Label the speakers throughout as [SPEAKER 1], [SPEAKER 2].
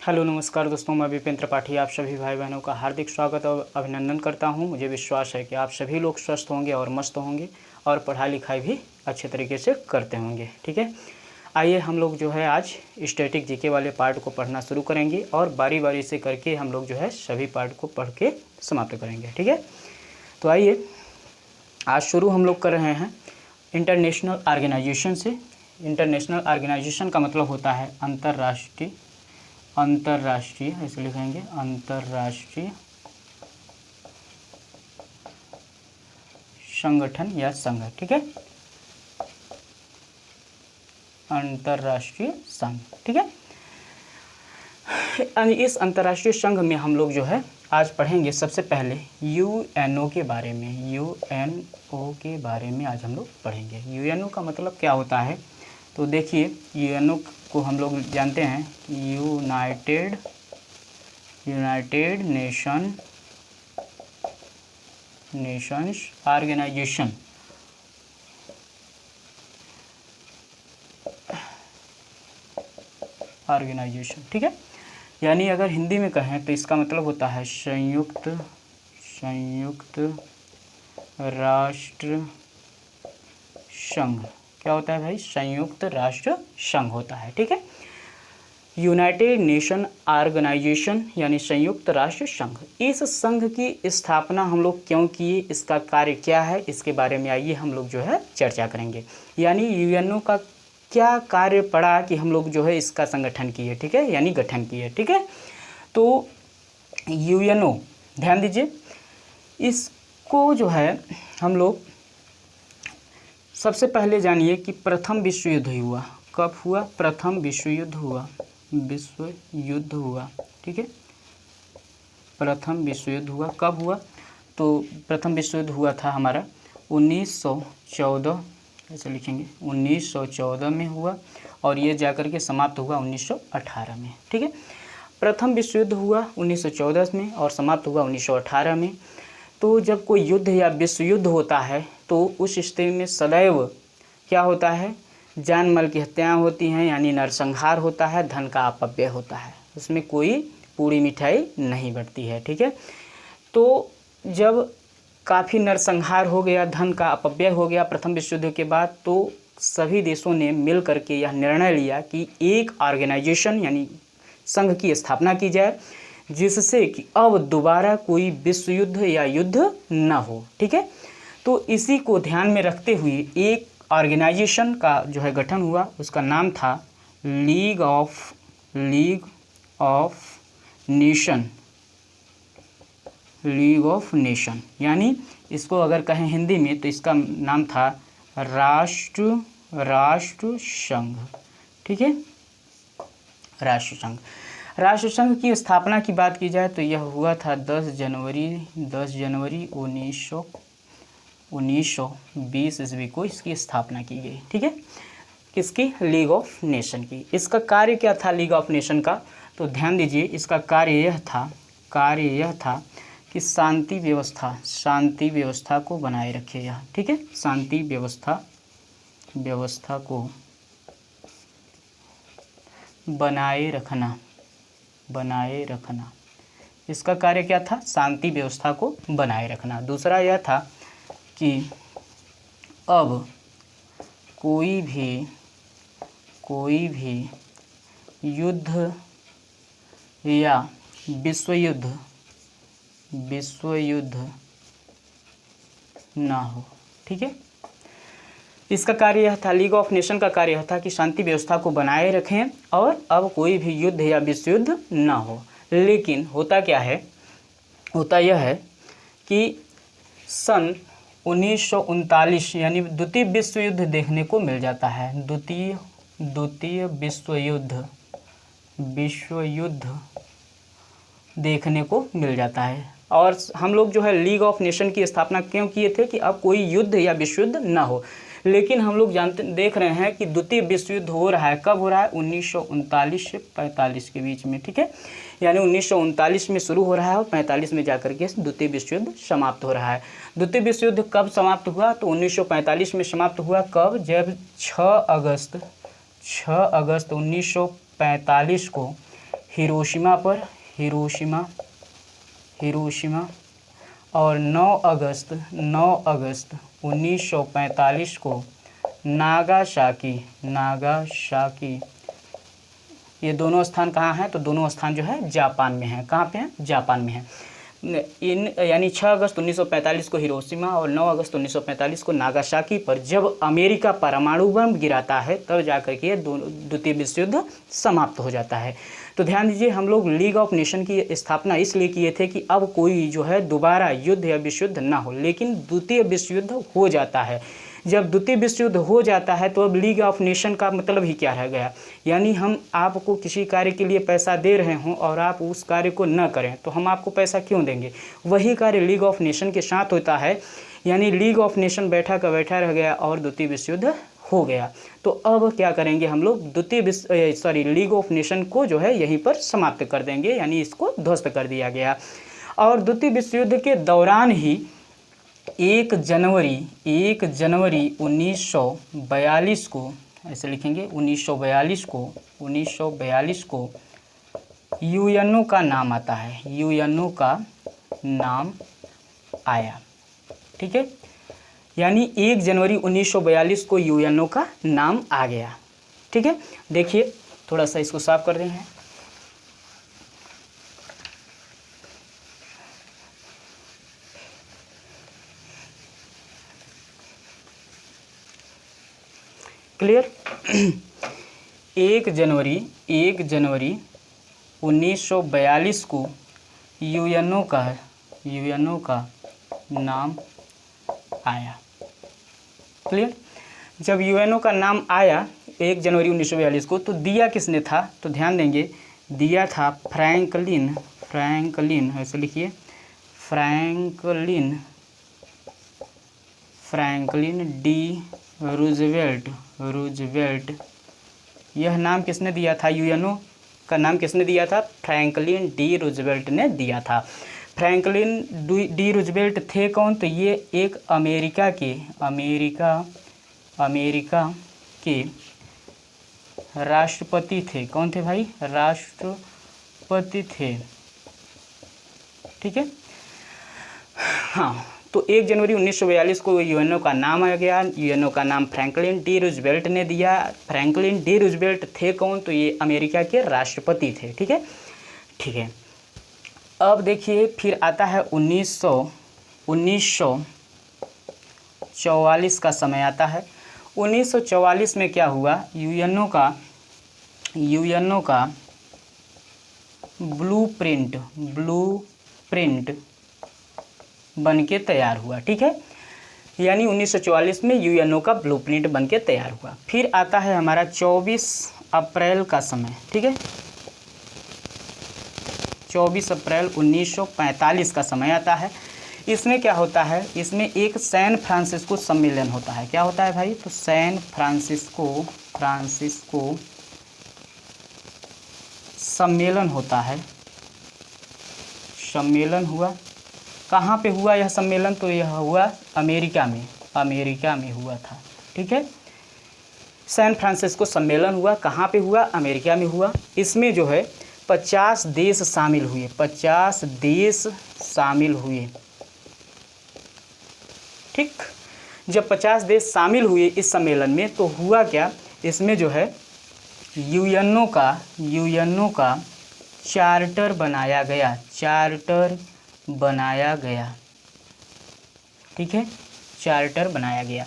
[SPEAKER 1] Hello नमस्कार दोस्तों, मैं विपिन त्रिपाठी आप सभी भाई बहनों का हार्दिक स्वागत और अभिनंदन करता हूं। मुझे विश्वास है कि आप सभी लोग स्वस्थ होंगे और मस्त होंगे और पढ़ाई लिखाई भी अच्छे तरीके से करते होंगे। ठीक है, आइए हम लोग जो है आज स्टैटिक जीके वाले पार्ट को पढ़ना शुरू करेंगे और बारी बारी से करके हम लोग जो है सभी पार्ट को पढ़ के समाप्त करेंगे। ठीक है, तो आइए आज शुरू हम लोग कर रहे हैं इंटरनेशनल ऑर्गेनाइजेशन से। इंटरनेशनल ऑर्गेनाइजेशन का मतलब होता है अंतर्राष्ट्रीय, ऐसे लिखेंगे अंतर्राष्ट्रीय संगठन या संघ। ठीक है, अंतर्राष्ट्रीय संघ। ठीक है, इस अंतर्राष्ट्रीय संघ में हम लोग जो है आज पढ़ेंगे सबसे पहले यूएनओ के बारे में। यूएनओ के बारे में आज हम लोग पढ़ेंगे। यूएनओ का मतलब क्या होता है, तो देखिए यूएनओ को हम लोग जानते हैं यूनाइटेड नेशंस ऑर्गेनाइजेशन। ठीक है, यानी अगर हिंदी में कहें तो इसका मतलब होता है संयुक्त राष्ट्र संघ। क्या होता है भाई? संयुक्त राष्ट्र संघ होता है। ठीक है, यूनाइटेड नेशन ऑर्गेनाइजेशन यानी संयुक्त राष्ट्र संघ। इस संघ की स्थापना हम लोग क्यों किए, इसका कार्य क्या है, इसके बारे में आइए हम लोग जो है चर्चा करेंगे। यानी यूएनओ का क्या कार्य पड़ा कि हम लोग जो है इसका संगठन किए। ठीक है, यानी गठन किए। ठीक है, तो यूएनओ ध्यान दीजिए, इसको जो है हम लोग सबसे पहले जानिए कि प्रथम विश्व युद्ध हुआ कब हुआ। प्रथम विश्व युद्ध हुआ ठीक है, प्रथम विश्व युद्ध हुआ कब हुआ, तो प्रथम विश्व युद्ध हुआ था हमारा 1914, ऐसे लिखेंगे 1914 में हुआ और ये जाकर के समाप्त हुआ 1918 में। ठीक है, प्रथम विश्व युद्ध हुआ 1914 में और समाप्त हुआ 1918 में। तो जब कोई युद्ध या विश्व युद्ध होता है तो उस स्थिति में सदैव क्या होता है, जान माल की हत्याएं होती हैं, यानी नरसंहार होता है, धन का अपव्यय होता है, उसमें कोई पूरी मिठाई नहीं बटती है। ठीक है, तो जब काफ़ी नरसंहार हो गया, धन का अपव्यय हो गया प्रथम विश्व युद्ध के बाद, तो सभी देशों ने मिल करके यह निर्णय लिया कि एक ऑर्गेनाइजेशन यानी संघ की स्थापना की जाए, जिससे कि अब दोबारा कोई विश्व युद्ध या युद्ध न हो। ठीक है, तो इसी को ध्यान में रखते हुए एक ऑर्गेनाइजेशन का जो है गठन हुआ, उसका नाम था लीग ऑफ नेशन। यानी इसको अगर कहें हिंदी में तो इसका नाम था राष्ट्र संघ। ठीक है, राष्ट्र संघ की स्थापना की बात की जाए तो यह हुआ था 10 जनवरी 1920 ईस्वी को इसकी स्थापना की गई। ठीक है, किसकी? लीग ऑफ नेशन की। इसका कार्य क्या था लीग ऑफ नेशन का, तो ध्यान दीजिए, इसका कार्य यह था कि शांति व्यवस्था को बनाए रखे यह। ठीक है, शांति व्यवस्था को बनाए रखना, इसका कार्य क्या था? शांति व्यवस्था को बनाए रखना। दूसरा यह था कि अब कोई भी युद्ध या विश्व युद्ध ना हो। ठीक है, इसका कार्य यह था, लीग ऑफ नेशन का कार्य यह था कि शांति व्यवस्था को बनाए रखें और अब कोई भी युद्ध या विश्व युद्ध ना हो। लेकिन होता क्या है, होता यह है कि सन 1939 यानी द्वितीय विश्व युद्ध देखने को मिल जाता है। द्वितीय विश्व युद्ध देखने को मिल जाता है और हम लोग जो है लीग ऑफ नेशन की स्थापना क्यों किए थे कि अब कोई युद्ध या विश्व युद्ध ना हो। लेकिन हम लोग देख रहे हैं कि द्वितीय विश्व युद्ध हो रहा है, कब हो रहा है? 1939 से 45 के बीच में। ठीक है, यानी 1939 में शुरू हो रहा है और 45 में जाकर के द्वितीय विश्व युद्ध समाप्त हो रहा है। द्वितीय विश्व युद्ध कब समाप्त हुआ? तो 1945 में समाप्त हुआ। कब? जब 6 अगस्त 1945 को हिरोशिमा पर, हिरोशिमा और 9 अगस्त 1945 को नागासाकी। ये दोनों स्थान कहाँ हैं? तो दोनों स्थान जो है जापान में हैं। कहाँ पे हैं? जापान में हैं। यानी 6 अगस्त 1945 को हिरोशिमा और 9 अगस्त 1945 को नागासाकी पर जब अमेरिका परमाणु बम गिराता है तब जाकर के द्वितीय विश्व युद्ध समाप्त हो जाता है। तो ध्यान दीजिए, हम लोग लीग ऑफ नेशन की स्थापना इसलिए किए थे कि अब कोई जो है दोबारा युद्ध या विश्व युद्ध ना हो, लेकिन द्वितीय विश्व युद्ध हो जाता है। जब द्वितीय विश्व युद्ध हो जाता है तो अब लीग ऑफ नेशन का मतलब ही क्या रह गया? यानी हम आपको किसी कार्य के लिए पैसा दे रहे हों और आप उस कार्य को न करें तो हम आपको पैसा क्यों देंगे? वही कार्य लीग ऑफ नेशन के साथ होता है। यानी लीग ऑफ नेशन बैठा का बैठा रह गया और द्वितीय विश्व युद्ध हो गया। तो अब क्या करेंगे हम लोग? लीग ऑफ नेशन को जो है यहीं पर समाप्त कर देंगे, यानी इसको ध्वस्त कर दिया गया। और द्वितीय विश्व युद्ध के दौरान ही 1 जनवरी 1942 को, ऐसे लिखेंगे 1942 को यूएनओ का नाम आता है, यूएनओ का नाम आया। ठीक है, यानी 1 जनवरी 1942 को यूएनओ का नाम आ गया। ठीक है, देखिए थोड़ा सा इसको साफ कर रहे हैं। क्लियर? 1 जनवरी 1942 को यूएनओ का नाम आया। क्लियर? जब यूएनओ का नाम आया 1 जनवरी 1942 को, तो दिया किसने था? तो ध्यान देंगे, दिया था फ्रैंकलिन, ऐसे लिखिए, फ्रैंकलिन डी रूजवेल्ट। यह नाम किसने दिया था? यूएनओ का नाम किसने दिया था? फ्रैंकलिन डी रूजवेल्ट ने दिया था। फ्रैंकलिन डी रूजवेल्ट थे कौन? तो ये एक अमेरिका के राष्ट्रपति थे। कौन थे भाई? राष्ट्रपति थे। ठीक है, हाँ। तो 1 जनवरी 1942 को यूएनओ का नाम आ गया। यूएनओ का नाम फ्रैंकलिन डी रूजवेल्ट ने दिया। फ्रैंकलिन डी रूजवेल्ट थे कौन? तो ये अमेरिका के राष्ट्रपति थे। ठीक है, ठीक है। अब देखिए फिर आता है 1944 का समय आता है। 1944 में क्या हुआ? यूएनओ का ब्लूप्रिंट बन के तैयार हुआ। ठीक है, यानी 1944 में यूएनओ का ब्लूप्रिंट बन के तैयार हुआ। फिर आता है हमारा 24 अप्रैल का समय। ठीक है, 24 अप्रैल 1945 का समय आता है। इसमें क्या होता है? इसमें एक सैन फ्रांसिस्को सम्मेलन होता है। क्या होता है भाई? तो सैन फ्रांसिस्को सम्मेलन होता है। सम्मेलन हुआ। कहाँ पे हुआ यह सम्मेलन? तो यह हुआ अमेरिका में हुआ था। ठीक है, सैन फ्रांसिस्को सम्मेलन हुआ। कहाँ पे हुआ? अमेरिका में हुआ। इसमें जो है 50 देश शामिल हुए। 50 देश शामिल हुए। ठीक, जब 50 देश शामिल हुए इस सम्मेलन में, तो हुआ क्या? इसमें जो है यूएनओ का चार्टर बनाया गया। ठीक है, चार्टर बनाया गया।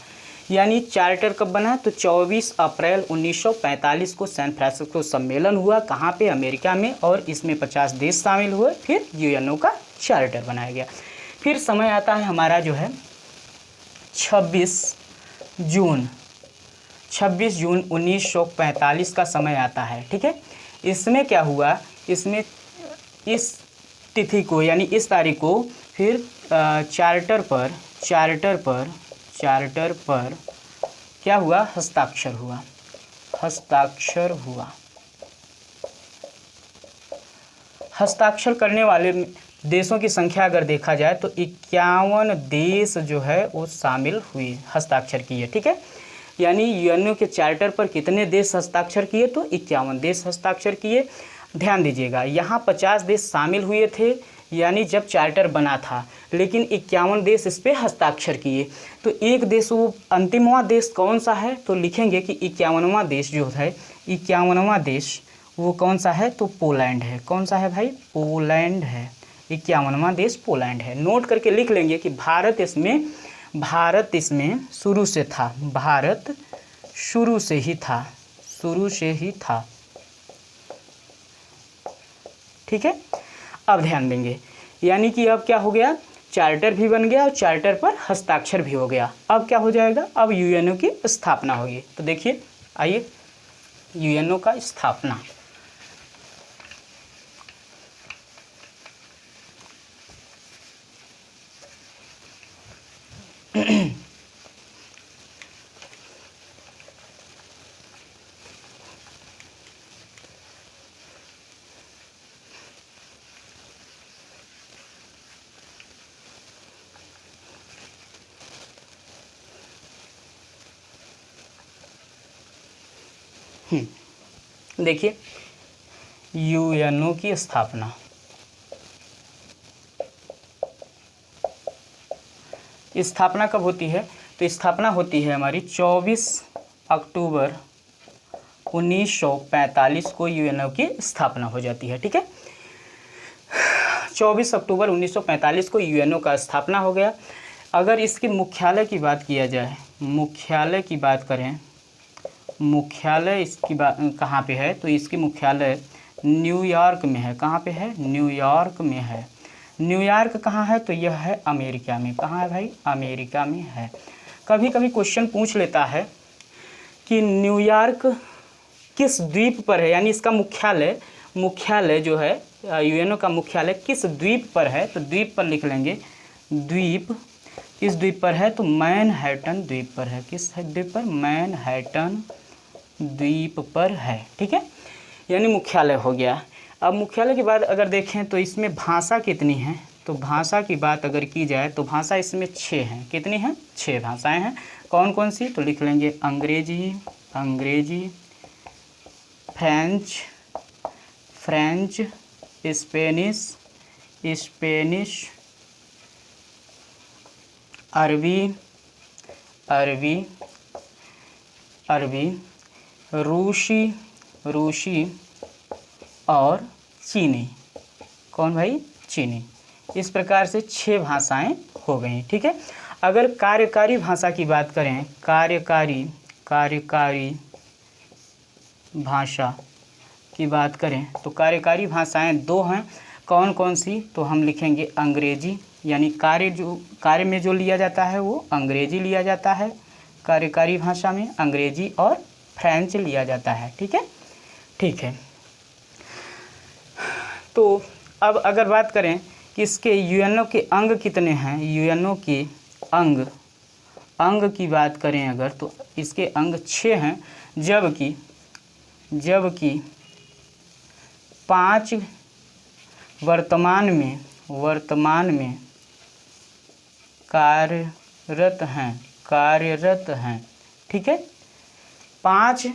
[SPEAKER 1] यानी चार्टर कब बना? तो 24 अप्रैल 1945 को सैन फ्रांसिस्को सम्मेलन हुआ। कहाँ पे? अमेरिका में। और इसमें 50 देश शामिल हुए। फिर यूएनओ का चार्टर बनाया गया। फिर समय आता है हमारा जो है 26 जून 1945 का समय आता है। ठीक है, इसमें क्या हुआ? इसमें इस तिथि को, यानी इस तारीख को, फिर चार्टर पर क्या हुआ? हस्ताक्षर हुआ। हस्ताक्षर करने वाले देशों की संख्या अगर देखा जाए तो 51 देश जो है वो शामिल हुए, हस्ताक्षर किए। ठीक है, यानी यूएनओ के चार्टर पर कितने देश हस्ताक्षर किए? तो 51 देश हस्ताक्षर किए। ध्यान दीजिएगा, यहाँ 50 देश शामिल हुए थे यानी जब चार्टर बना था, लेकिन 51 देश इस पर हस्ताक्षर किए। तो एक देश, वो अंतिमवां देश कौन सा है, तो लिखेंगे कि 51वां देश जो है, 51वां देश वो कौन सा है, तो पोलैंड है। कौन सा है भाई, पोलैंड है। 51वां देश पोलैंड है। नोट करके लिख लेंगे कि भारत इसमें शुरू से था, भारत शुरू से ही था। ठीक है, अब ध्यान देंगे, यानी कि अब क्या हो गया, चार्टर भी बन गया और चार्टर पर हस्ताक्षर भी हो गया। अब क्या हो जाएगा, अब यूएनओ की स्थापना होगी। तो देखिए, आइए, यूएनओ का स्थापना। देखिए, यूएनओ की स्थापना, स्थापना कब होती है, तो स्थापना होती है हमारी 24 अक्टूबर 1945 को यूएनओ की स्थापना हो जाती है। ठीक है, 24 अक्टूबर 1945 को यूएनओ का स्थापना हो गया। अगर इसके मुख्यालय की बात किया जाए, मुख्यालय की बात करें, मुख्यालय इसकी बात कहाँ पे है, तो इसकी मुख्यालय न्यूयॉर्क में है। कहाँ पे है, न्यूयॉर्क में है। न्यूयॉर्क कहाँ है, तो यह है अमेरिका में। कहाँ है भाई, अमेरिका में है। कभी कभी क्वेश्चन पूछ लेता है कि न्यूयॉर्क किस द्वीप पर है, यानी इसका मुख्यालय जो है, यूएनओ का मुख्यालय किस द्वीप पर है, तो द्वीप पर लिख लेंगे, द्वीप, किस द्वीप पर है, तो मैनहट्टन द्वीप पर है। किस द्वीप पर, मैनहट्टन द्वीप पर है। ठीक है, यानी मुख्यालय हो गया। अब मुख्यालय की बात अगर देखें तो इसमें भाषा कितनी है, तो भाषा की बात अगर की जाए तो भाषा इसमें 6 हैं। कितनी हैं, 6 भाषाएं हैं। कौन कौन सी, तो लिख लेंगे अंग्रेजी, फ्रेंच, स्पेनिश, अरबी, रूसी और चीनी। कौन भाई, चीनी। इस प्रकार से 6 भाषाएं हो गई। ठीक है, अगर कार्यकारी भाषा की बात करें, कार्यकारी भाषा की बात करें तो कार्यकारी भाषाएं 2 हैं। कौन कौन सी, तो हम लिखेंगे अंग्रेजी, यानी कार्य में जो लिया जाता है वो अंग्रेजी लिया जाता है कार्यकारी भाषा में, अंग्रेजी और फ्रेंच लिया जाता है। ठीक है। तो अब अगर बात करें कि इसके यूएनओ के अंग कितने हैं, यूएनओ के अंग की बात करें अगर, तो इसके अंग 6 हैं, जबकि 5 वर्तमान में कार्यरत हैं। ठीक है, 5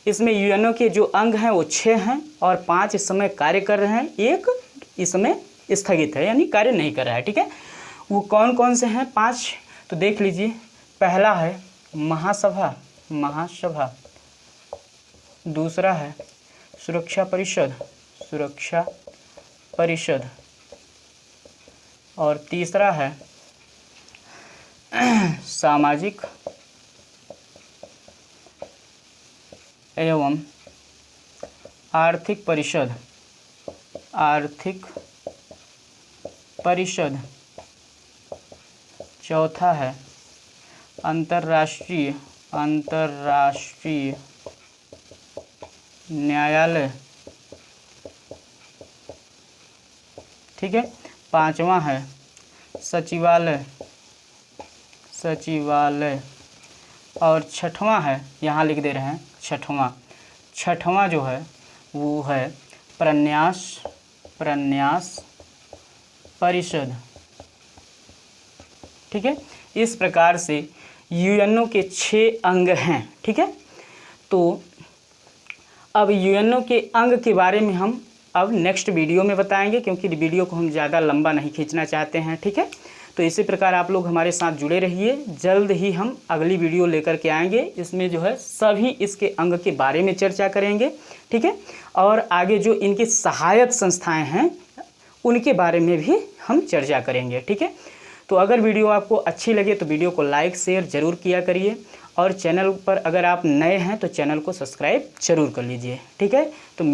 [SPEAKER 1] इसमें यूएनओ के जो अंग हैं वो 6 हैं और 5 इस समय कार्य कर रहे हैं, एक इस समय स्थगित है, यानी कार्य नहीं कर रहा है। ठीक है, वो कौन कौन से हैं 5, तो देख लीजिए। पहला है महासभा, दूसरा है सुरक्षा परिषद, और तीसरा है सामाजिक एवं आर्थिक परिषद, चौथा है अंतर्राष्ट्रीय न्यायालय। ठीक है, 5वां है सचिवालय, और 6वां है, यहाँ लिख दे रहे हैं 6वां जो है वो है प्रन्यास परिषद। ठीक है, इस प्रकार से यूएनओ के 6 अंग हैं। ठीक है, तो अब यूएनओ के अंग के बारे में हम अब नेक्स्ट वीडियो में बताएंगे, क्योंकि वीडियो को हम ज़्यादा लंबा नहीं खींचना चाहते हैं, ठीक है। तो इसी प्रकार आप लोग हमारे साथ जुड़े रहिए, जल्द ही हम अगली वीडियो लेकर के आएंगे। इसमें जो है सभी इसके अंग के बारे में चर्चा करेंगे, ठीक है। और आगे जो इनकी सहायक संस्थाएं हैं उनके बारे में भी हम चर्चा करेंगे, ठीक है। तो अगर वीडियो आपको अच्छी लगे तो वीडियो को लाइक शेयर ज़रूर किया करिए, और चैनल पर अगर आप नए हैं तो चैनल को सब्सक्राइब जरूर कर लीजिए, ठीक है। तो